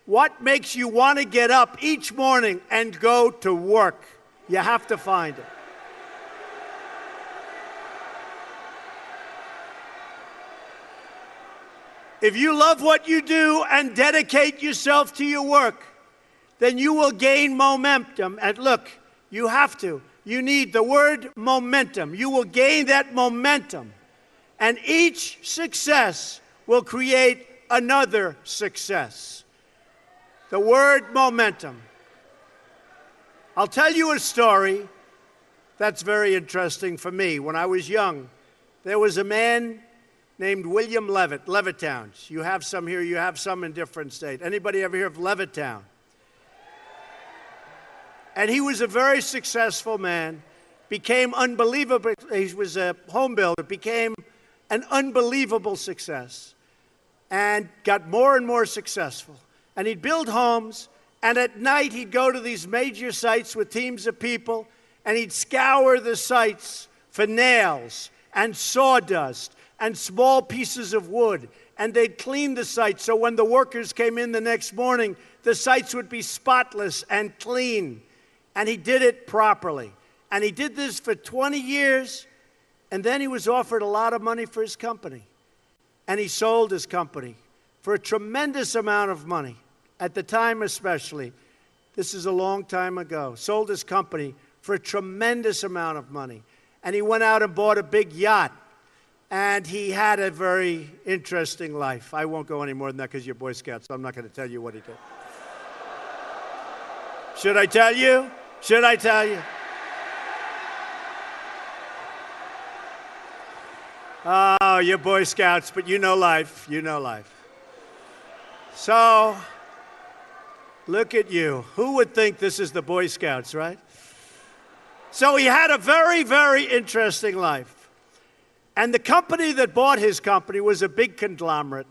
What makes you want to get up each morning and go to work? You have to find it. If you love what you do and dedicate yourself to your work, then you will gain momentum. And look, you have to. You need the word momentum. You will gain that momentum. And each success will create another success. The word momentum. I'll tell you a story that's very interesting for me. When I was young, there was a man named William Levitt, Levittown. You have some here, you have some in different states. Anybody ever hear of Levittown? And he was a very successful man, became unbelievable. He was a home builder, became an unbelievable success, and got more and more successful. And he'd build homes, and at night he'd go to these major sites with teams of people, and he'd scour the sites for nails and sawdust and small pieces of wood, and they'd clean the site so when the workers came in the next morning, the sites would be spotless and clean. And he did it properly. And he did this for 20 years, and then he was offered a lot of money for his company. And he sold his company for a tremendous amount of money, at the time especially. This is a long time ago. Sold his company for a tremendous amount of money. And he went out and bought a big yacht. And he had a very interesting life. I won't go any more than that because you're Boy Scouts, so I'm not going to tell you what he did. Should I tell you? Should I tell you? Oh, you're Boy Scouts, but you know life. You know life. So, look at you. Who would think this is the Boy Scouts, right? So he had a very, very interesting life. And the company that bought his company was a big conglomerate.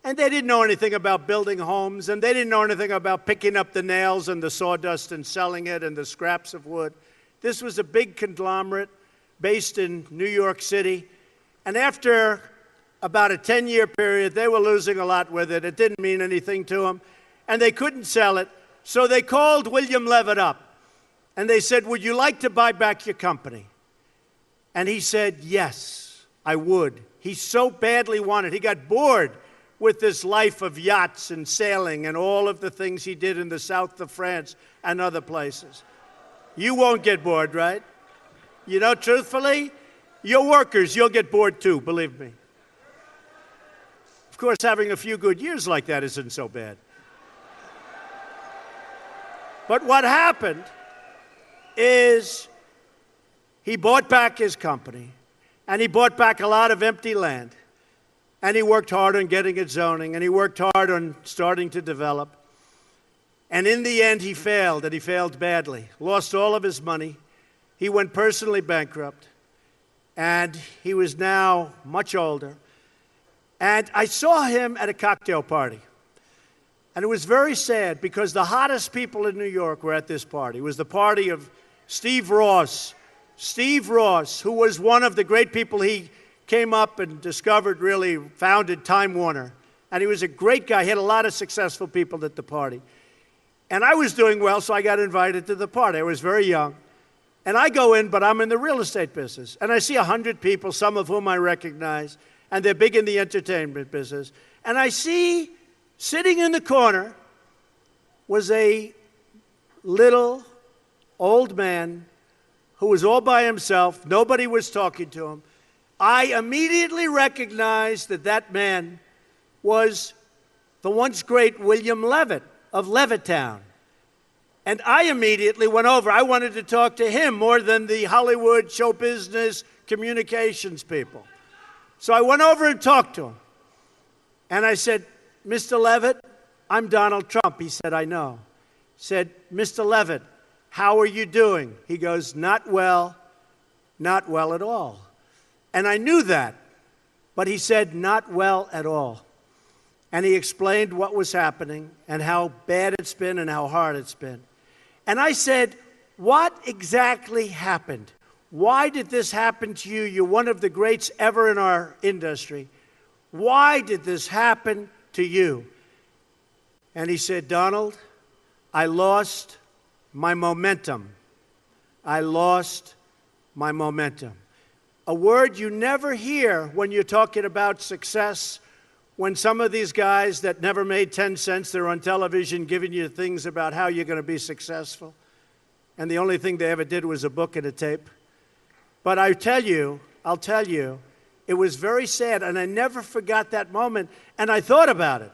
And they didn't know anything about building homes, and they didn't know anything about picking up the nails and the sawdust and selling it and the scraps of wood. This was a big conglomerate based in New York City. And after about a 10-year period, they were losing a lot with it. It didn't mean anything to them, and they couldn't sell it. So they called William Levitt up, and they said, "Would you like to buy back your company?" And he said, "Yes, I would." He so badly wanted. He got bored with this life of yachts and sailing and all of the things he did in the south of France and other places. You won't get bored, right? You know, truthfully, your workers, you'll get bored too, believe me. Of course, having a few good years like that isn't so bad. But what happened is he bought back his company, and he bought back a lot of empty land. And he worked hard on getting it zoning, and he worked hard on starting to develop. And in the end, he failed, and he failed badly. Lost all of his money. He went personally bankrupt, and he was now much older. And I saw him at a cocktail party. And it was very sad because the hottest people in New York were at this party. It was the party of Steve Ross. Steve Ross, who was one of the great people he came up and discovered, really founded Time Warner. And he was a great guy. He had a lot of successful people at the party. And I was doing well, so I got invited to the party. I was very young. And I go in, but I'm in the real estate business. And I see 100 people, some of whom I recognize, and they're big in the entertainment business. And I see, sitting in the corner, was a little old man who was all by himself. Nobody was talking to him. I immediately recognized that that man was the once great William Levitt of Levittown. And I immediately went over. I wanted to talk to him more than the Hollywood show business communications people. So I went over and talked to him. And I said, "Mr. Levitt, I'm Donald Trump." He said, "I know." I said, "Mr. Levitt, how are you doing?" He goes, not well at all." And I knew that, but he said, "Not well at all." And he explained what was happening and how bad it's been and how hard it's been. And I said, "What exactly happened? Why did this happen to you? You're one of the greats ever in our industry. Why did this happen to you?" And he said, Donald, I lost my momentum. I lost my momentum. A word you never hear when you're talking about success, when some of these guys that never made 10 cents, they're on television giving you things about how you're going to be successful. And the only thing they ever did was a book and a tape. But I'll tell you, it was very sad, and I never forgot that moment, and I thought about it.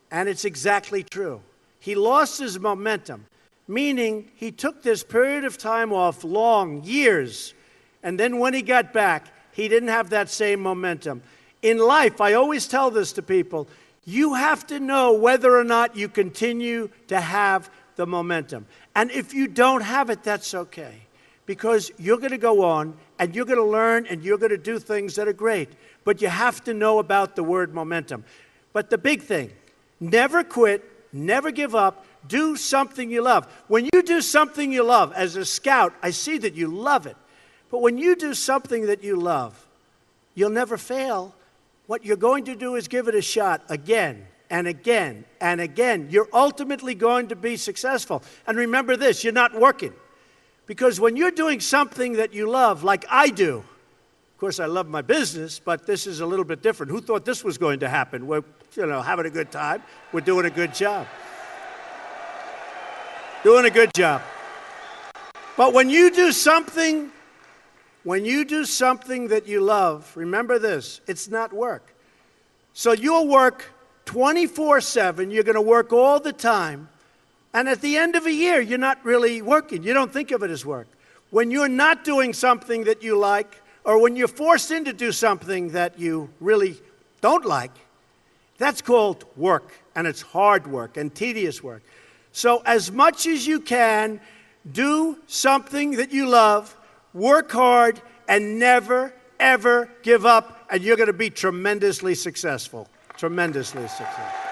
And it's exactly true. He lost his momentum, meaning he took this period of time off, long, years, and then when he got back, he didn't have that same momentum. In life, I always tell this to people, you have to know whether or not you continue to have the momentum. And if you don't have it, that's okay. Because you're going to go on, and you're going to learn, and you're going to do things that are great. But you have to know about the word momentum. But the big thing, never quit, never give up, do something you love. When you do something you love, as a scout, I see that you love it. But when you do something that you love, you'll never fail. What you're going to do is give it a shot again and again and again. You're ultimately going to be successful. And remember this, you're not working. Because when you're doing something that you love, like I do, of course I love my business, but this is a little bit different. Who thought this was going to happen? We're, having a good time. We're doing a good job. Doing a good job. But when you do something that you love, remember this, it's not work. So you'll work 24/7, you're going to work all the time, and at the end of a year, you're not really working. You don't think of it as work. When you're not doing something that you like, or when you're forced into do something that you really don't like, that's called work, and it's hard work and tedious work. So as much as you can, do something that you love, work hard, and never, ever give up, and you're going to be tremendously successful. Tremendously successful.